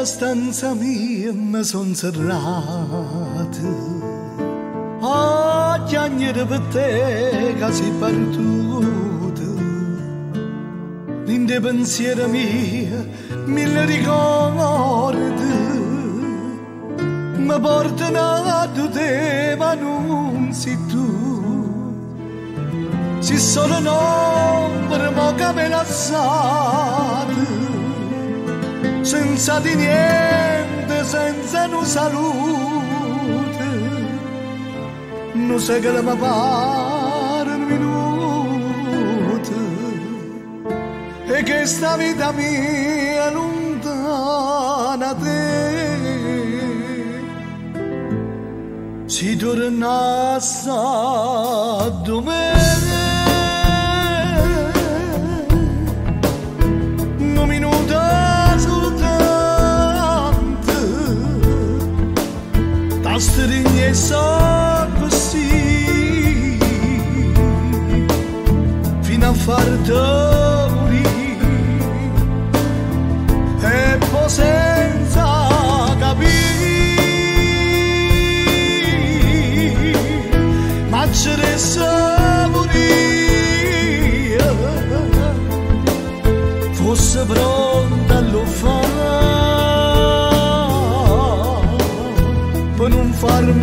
stanza mia mi son serrata a chiagnere per te che sei perduta in dei pensieri miei mille ricordi mi portano a te ma non sei tu si solo un'ombra ma che me lasciate senza di niente, senza un salute, non sai che la mi pare un minuto, e che sta vita mia lontana da te, si tornasse a domenica. Strigne sa così fino a farti morire e poi senza capire ma ci resta morire fosse pronta a lo fare per non farmi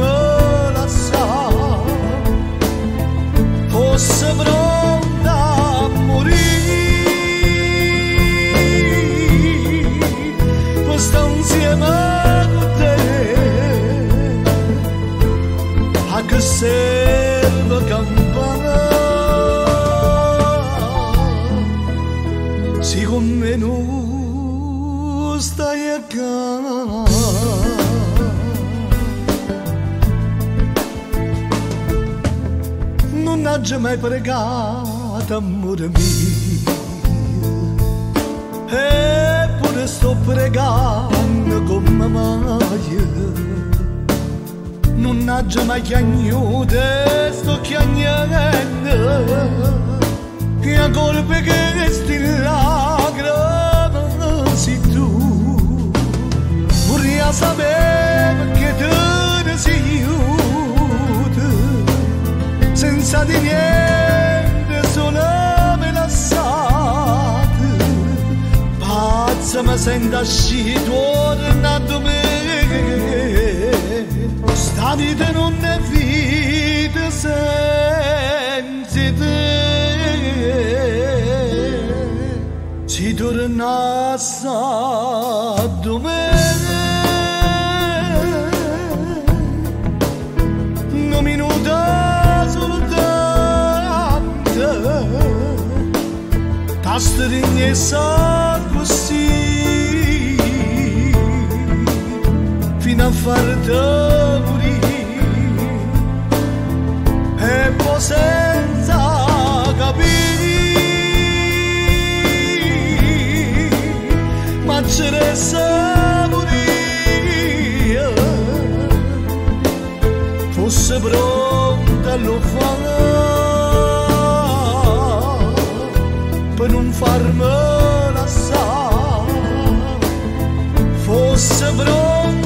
lasciare, fosse pronta a morire, per stare insieme con te, a che serve campana, se con me non stai a casa. Non ha mai pregato, amore mio, eppure sto pregando come mai. Non ha mai chiagnuto, sto chiagnando, e ancora perché sti lacrime sei tu. Vorrei sapere che te ne sei senza di niente, solo me lasciate. Pazza mi sento asci, tornato me. Sta vita non è vita senza te. Si tornasse a domenica, un minuto ta strigne sa così fino a farti morire e poi senza capire ma ci resta morire fosse pronta a lo fare per non farmi lasciare, fosse pronta